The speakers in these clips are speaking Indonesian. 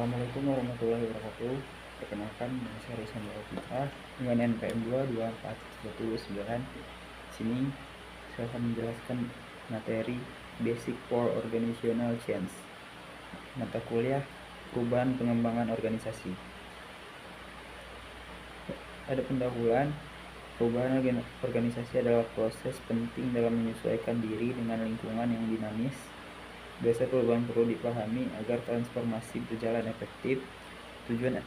Assalamualaikum warahmatullahi wabarakatuh. Perkenalkan, nama saya Rizwan Putra dengan NPM 22439. Sini saya akan menjelaskan materi Basic for Organizational Change, mata kuliah perubahan pengembangan organisasi. Ada pendahuluan. Perubahan organisasi adalah proses penting dalam menyesuaikan diri dengan lingkungan yang dinamis. Dasar perubahan perlu dipahami agar transformasi berjalan efektif. Tujuan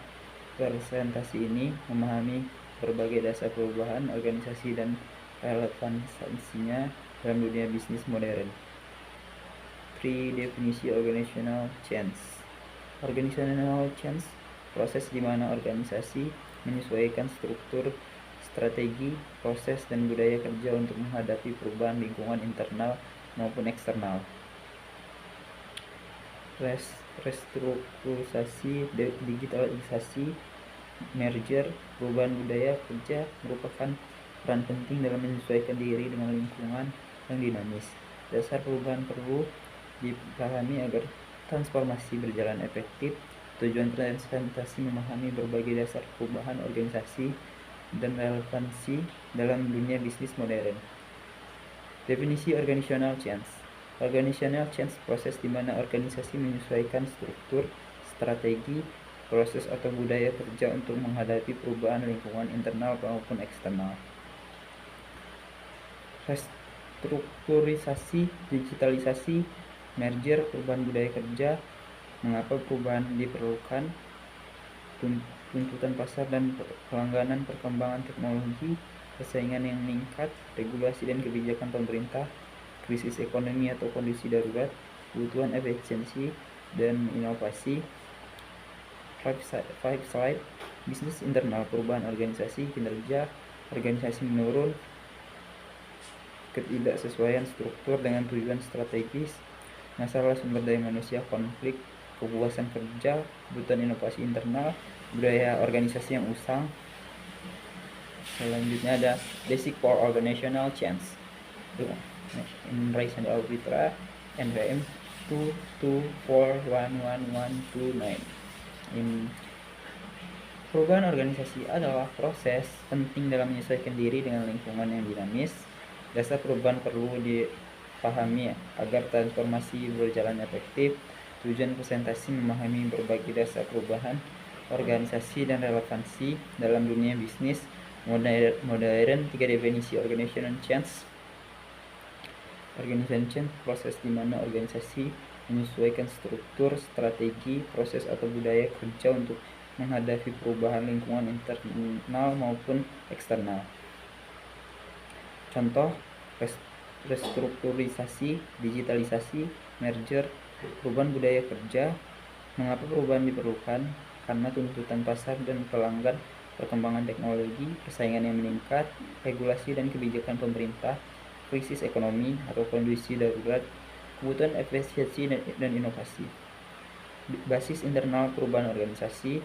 presentasi ini memahami berbagai dasar perubahan organisasi dan relevansinya dalam dunia bisnis modern. Definisi organizational change. Organizational change, proses di mana organisasi menyesuaikan struktur, strategi, proses, dan budaya kerja untuk menghadapi perubahan lingkungan internal maupun eksternal. Restrukturisasi, digitalisasi, merger, perubahan budaya kerja merupakan peran penting dalam menyesuaikan diri dengan lingkungan yang dinamis. Dasar perubahan perlu dipahami agar transformasi berjalan efektif. Tujuan presentasi memahami berbagai dasar perubahan organisasi dan relevansi dalam dunia bisnis modern. Definisi organizational change. Organizational change, proses di mana organisasi menyesuaikan struktur, strategi, proses atau budaya kerja untuk menghadapi perubahan lingkungan internal maupun eksternal. Restrukturisasi, digitalisasi, merger, perubahan budaya kerja. Mengapa perubahan diperlukan? Tuntutan pasar dan pelangganan, perkembangan teknologi, persaingan yang meningkat, regulasi dan kebijakan pemerintah, krisis ekonomi atau kondisi darurat, kebutuhan efisiensi dan inovasi. 5 slide. Bisnis internal, perubahan organisasi, kinerja organisasi menurun, ketidaksesuaian struktur dengan tujuan strategis, masalah sumber daya manusia, konflik, kepuasan kerja, kebutuhan inovasi internal, budaya organisasi yang usang. Selanjutnya ada Basic for Organizational Change. Rizwan Putra, NPM 2241129. Perubahan organisasi adalah proses penting dalam menyesuaikan diri dengan lingkungan yang dinamis. Dasar perubahan perlu dipahami agar transformasi berjalan efektif. Tujuan presentasi memahami berbagai dasar perubahan organisasi dan relevansi dalam dunia bisnis modern. 3 definisi organizational change. Organizational change, proses di mana organisasi menyesuaikan struktur, strategi, proses atau budaya kerja untuk menghadapi perubahan lingkungan internal maupun eksternal. Contoh: restrukturisasi, digitalisasi, merger, perubahan budaya kerja. Mengapa perubahan diperlukan? Karena tuntutan pasar dan pelanggan, perkembangan teknologi, persaingan yang meningkat, regulasi dan kebijakan pemerintah, krisis ekonomi atau kondisi darurat, kebutuhan efisiensi dan inovasi. Basis internal perubahan organisasi.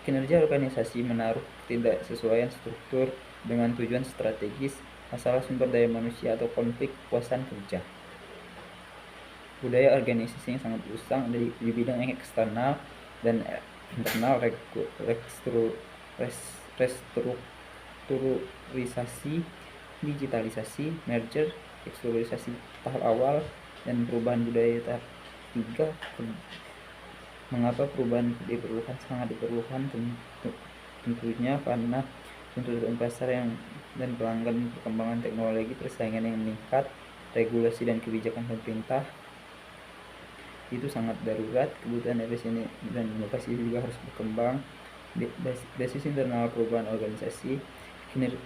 Kinerja organisasi menaruh ketidaksesuaian struktur dengan tujuan strategis, masalah sumber daya manusia atau konflik kepuasan kerja. Budaya organisasi yang sangat usang di bidang yang eksternal dan internal. Restrukturisasi, digitalisasi, merger, restrukturisasi tahap awal, dan perubahan budaya tahap 3. Mengapa perubahan diperlukan? Sangat diperlukan tentunya karena tuntutan pasar dan pelanggan, perkembangan teknologi, persaingan yang meningkat, regulasi dan kebijakan pemerintah itu sangat darurat. Kebutuhan efisiensi dan inovasi juga harus berkembang. Basis internal perubahan organisasi.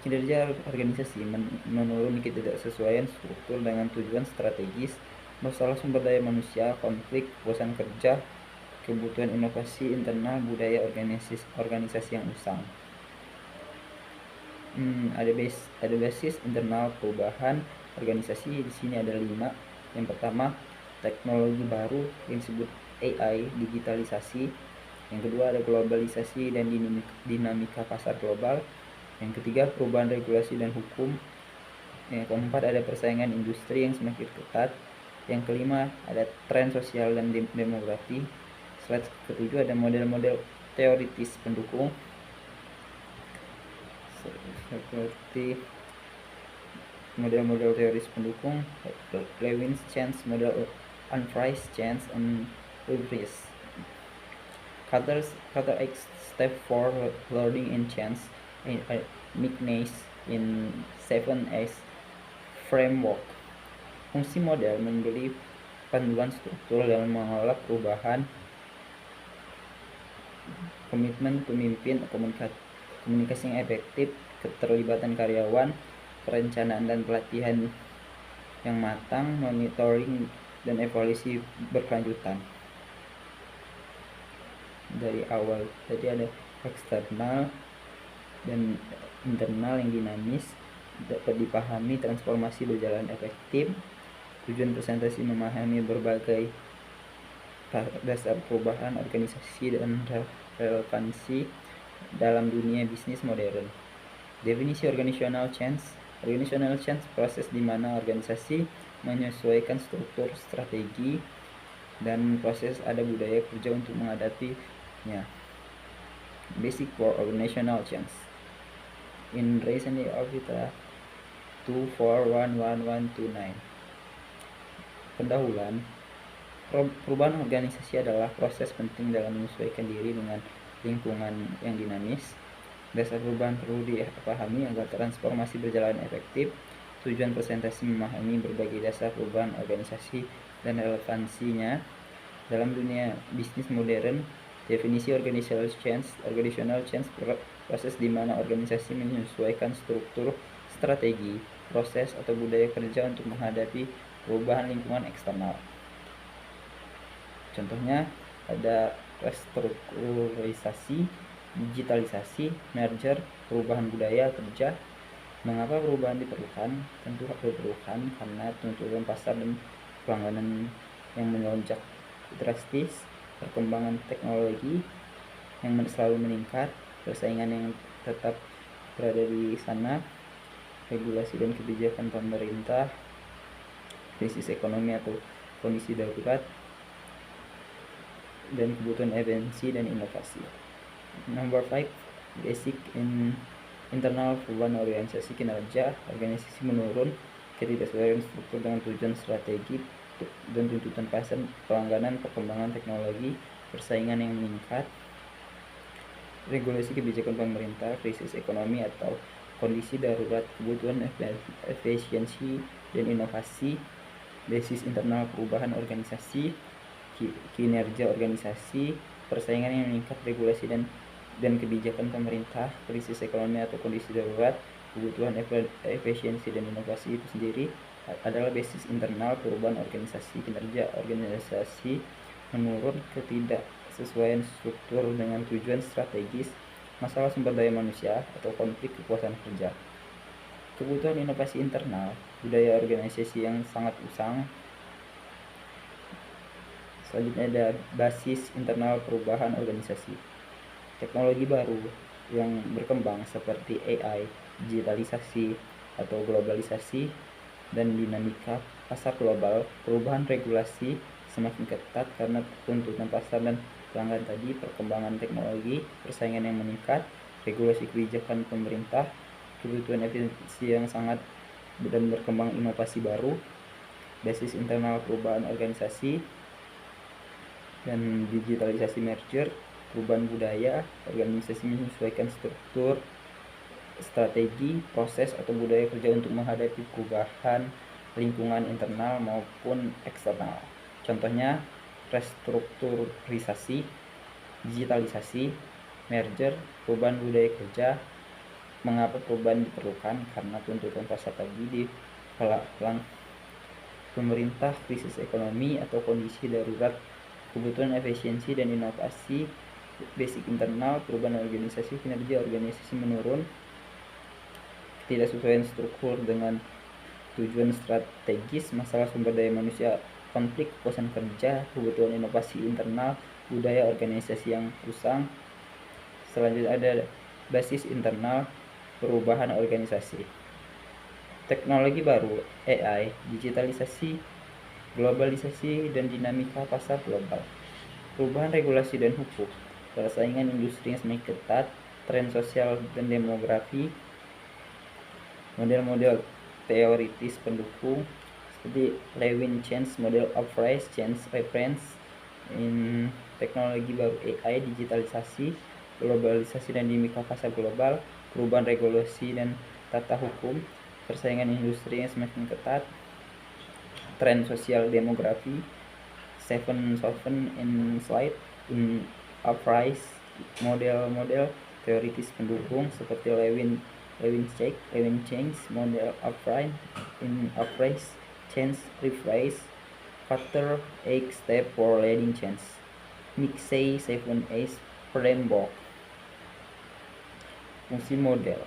Kinerja organisasi menurun, ketidaksesuaian struktur dengan tujuan strategis, masalah sumber daya manusia, konflik, kepuasan kerja, kebutuhan inovasi internal, budaya organisasi yang usang. Ada basis internal perubahan organisasi. Di sini ada 5. Yang pertama, teknologi baru yang disebut AI, digitalisasi. Yang kedua, ada globalisasi dan dinamika pasar global. Yang ketiga, perubahan regulasi dan hukum. Yang keempat, ada persaingan industri yang semakin ketat. Yang kelima, ada tren sosial dan demografi. Slide ketujuh ada model-model teoritis pendukung seperti model-model teoris pendukung Lewin's change model, unphrased change, and Lewis. Carter X step for learning in change nicknames in 7S framework. Fungsi model memberi panduan struktur dalam mengelola perubahan, komitmen pemimpin, komunikasi yang efektif, keterlibatan karyawan, perencanaan dan pelatihan yang matang, monitoring dan evaluasi berkelanjutan. Dari awal tadi ada eksternal dan internal yang dinamis, dapat dipahami, transformasi berjalan efektif. Tujuan presentasi memahami berbagai dasar perubahan organisasi dan relevansi dalam dunia bisnis modern. Definisi organizational change. Organizational change proses di mana organisasi menyesuaikan struktur, strategi, dan proses ada budaya kerja untuk menghadapinya. Basic for organizational change. In recent Alvita 241129. Pendahuluan. Perubahan organisasi adalah proses penting dalam menyesuaikan diri dengan lingkungan yang dinamis. Dasar perubahan perlu dipahami agar transformasi berjalan efektif. Tujuan presentasi memahami berbagai dasar perubahan organisasi dan relevansinya dalam dunia bisnis modern. Definisi organizational change proses di mana organisasi menyesuaikan struktur, strategi, proses atau budaya kerja untuk menghadapi perubahan lingkungan eksternal. Contohnya ada restrukturisasi, digitalisasi, merger, perubahan budaya kerja. Mengapa perubahan diperlukan? Tentu diperlukan karena tuntutan pasar dan pelanggan yang melonjak drastis, perkembangan teknologi yang selalu meningkat, persaingan yang tetap berada di sana, regulasi dan kebijakan pemerintah, krisis ekonomi atau kondisi darurat, dan kebutuhan efisiensi dan inovasi. Number 5, basic internal perubahan organisasi kinerja. Organisasi menurun, ketidaksesuaian struktur dengan tujuan strategi dan tuntutan pasar, pelangganan, perkembangan teknologi, persaingan yang meningkat, regulasi kebijakan pemerintah, krisis ekonomi atau kondisi darurat, kebutuhan efisiensi dan inovasi. Basis internal perubahan organisasi, kinerja organisasi, persaingan yang meningkat, regulasi dan kebijakan pemerintah, krisis ekonomi atau kondisi darurat, kebutuhan efisiensi dan inovasi itu sendiri adalah basis internal perubahan organisasi. Kinerja organisasi menurun, ketidaksesuaian struktur dengan tujuan strategis, masalah sumber daya manusia atau konflik kepuasan kerja. Kebutuhan inovasi internal, budaya organisasi yang sangat usang. Selanjutnya ada basis internal perubahan organisasi. Teknologi baru yang berkembang seperti AI, digitalisasi atau globalisasi, dan dinamika pasar global. Perubahan regulasi semakin ketat karena tuntutan pasar dan pelanggan tadi, perkembangan teknologi, persaingan yang meningkat, regulasi kebijakan pemerintah, kebutuhan efisiensi yang sangat dan berkembang inovasi baru. Basis internal perubahan organisasi dan digitalisasi, merger, perubahan budaya, organisasi menyesuaikan struktur, strategi, proses atau budaya kerja untuk menghadapi perubahan lingkungan internal maupun eksternal. Contohnya restrukturisasi, digitalisasi, merger, perubahan budaya kerja. Mengapa perubahan diperlukan? Karena tuntutan pasar tadi di pemerintah, krisis ekonomi atau kondisi darurat, kebutuhan efisiensi dan inovasi. Basic internal perubahan organisasi, kinerja organisasi menurun, ketidaksesuaian struktur dengan tujuan strategis, masalah sumber daya manusia, konflik kepuasan kerja, kebutuhan inovasi internal, budaya organisasi yang usang. Selanjutnya ada basis internal perubahan organisasi. Teknologi baru, AI, digitalisasi, globalisasi, dan dinamika pasar global. Perubahan regulasi dan hukum, persaingan industri yang semakin ketat, tren sosial dan demografi, model-model teoritis pendukung seperti Lewin Change Model of Rice Change Reference in teknologi baru AI, digitalisasi, globalisasi dan dinamika pasar global, perubahan regulasi dan tata hukum, persaingan industri yang semakin ketat, tren sosial demografi, Seven in slide in uprise, model-model teoritis pendukung seperti Lewin Change Model uprise in uprise change rephrase factor 8 step for leading change Nixey 7A framework. Fungsi model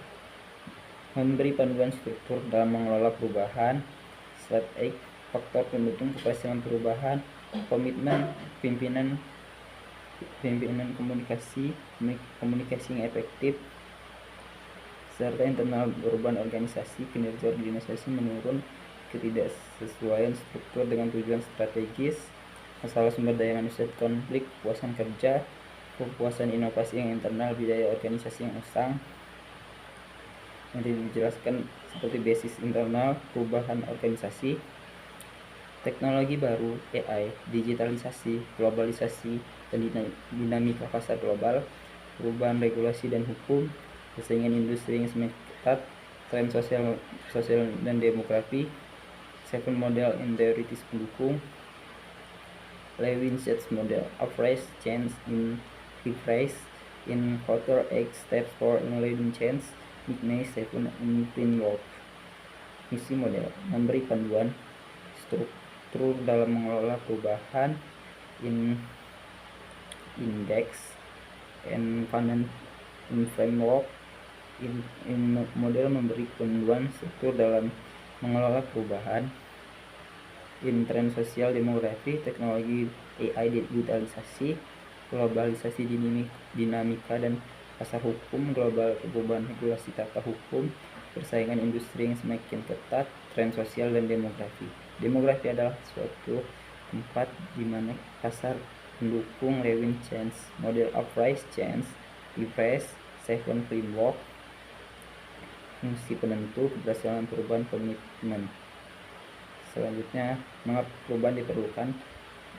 memberi panduan struktur dalam mengelola perubahan. Step 8 faktor pendukung keberhasilan perubahan, komitmen pimpinan komunikasi yang efektif, serta internal perubahan organisasi. Kinerja organisasi menurun, ketidaksesuaian struktur dengan tujuan strategis, masalah sumber daya manusia, konflik, kepuasan kerja, kepuasan inovasi yang internal, biaya organisasi yang usang. Nanti dijelaskan seperti basis internal perubahan organisasi, teknologi baru, AI, digitalisasi, globalisasi, dan dinamika pasar global, perubahan regulasi dan hukum, persaingan industri yang semakin ketat, tren sosial dan demografi, 7 model in teoritis pendukung, Lewin Change Model, Uprise Change in Rephrase in Quarter X Steps for Leading Change, Nixey 7 in Framework. Misi model memberi panduan struktur dalam mengelola perubahan, index and finance in framework. In model memberi panduan struktur dalam mengelola perubahan, in tren sosial demografi, teknologi AI, digitalisasi, globalisasi, dinamika dan pasar hukum global, perubahan regulasi tata hukum, persaingan industri yang semakin ketat, tren sosial dan demografi. Demografi adalah suatu tempat di mana pasar pendukung. Lewin Change Model of Rice Change Rephrase 7 Framework. Fungsi penentu keberhasilan perubahan, komitmen. Selanjutnya, mengapa perubahan diperlukan,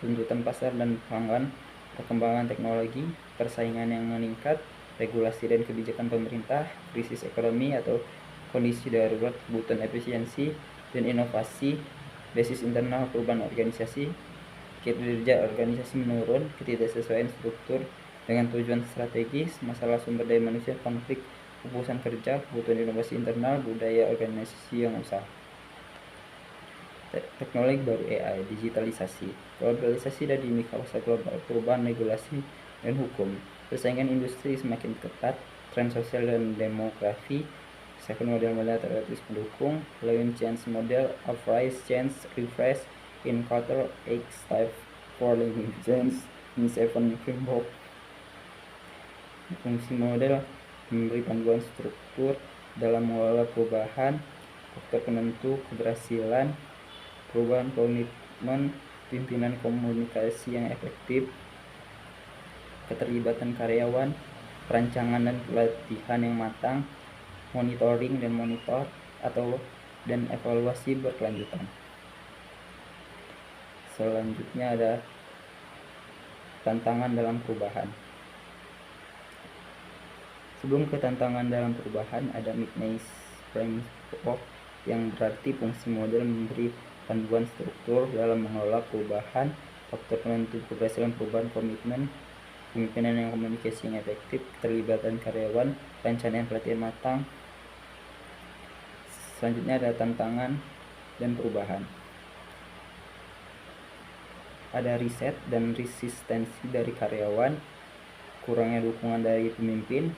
tuntutan pasar dan pelanggan, perkembangan teknologi, persaingan yang meningkat, regulasi dan kebijakan pemerintah, krisis ekonomi atau kondisi darurat, kebutuhan efisiensi dan inovasi, basis internal perubahan organisasi, kinerja organisasi menurun, ketidaksesuaian struktur dengan tujuan strategis, masalah sumber daya manusia, konflik, kepuasan kerja, kebutuhan inovasi internal, budaya organisasi yang usah. Teknologi baru, AI, digitalisasi, globalisasi dan dinamika pasar global, perubahan regulasi dan hukum, persaingan industri semakin ketat, tren sosial dan demografi, 7 model teoritis pendukung, Lewin Change Model of Rice Change Refresh in Quarter X Type for Living Change in 7 Framework. Fungsi model memberi panduan struktur dalam mengelola perubahan, faktor penentu keberhasilan perubahan, komitmen pimpinan komunikasi yang efektif, keterlibatan karyawan, perancangan dan pelatihan yang matang, monitoring dan monitor dan evaluasi berkelanjutan. Selanjutnya ada tantangan dalam perubahan. Sebelum ke tantangan dalam perubahan, ada Nixey framework yang berarti fungsi model memberi panduan struktur dalam mengelola perubahan, faktor penentu keberhasilan perubahan, komitmen pimpinan yang komunikasi yang efektif, keterlibatan karyawan, perencanaan pelatihan matang. Selanjutnya ada tantangan dan perubahan. Ada riset dan resistensi dari karyawan, kurangnya dukungan dari pemimpin,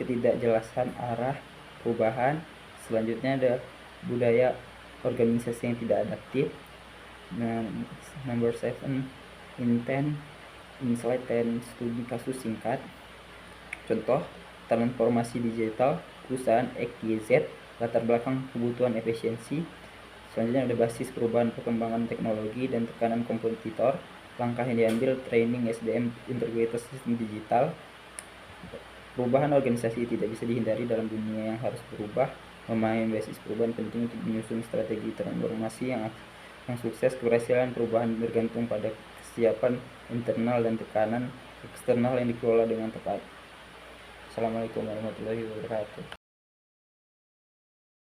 ketidakjelasan arah perubahan. Selanjutnya ada budaya organisasi yang tidak adaptif. Number 7 in 10 in slide 10 studi kasus singkat. Contoh, transformasi digital perusahaan XYZ, latar belakang kebutuhan efisiensi. Selanjutnya ada basis perubahan perkembangan teknologi dan tekanan kompetitor. langkah yang diambil, training SDM integritas sistem digital. Perubahan organisasi tidak bisa dihindari dalam dunia yang harus berubah. Memahami basis perubahan penting untuk menyusun strategi transformasi yang sukses. Keberhasilan perubahan bergantung pada kesiapan internal dan tekanan eksternal yang dikelola dengan tepat. Assalamualaikum warahmatullahi wabarakatuh.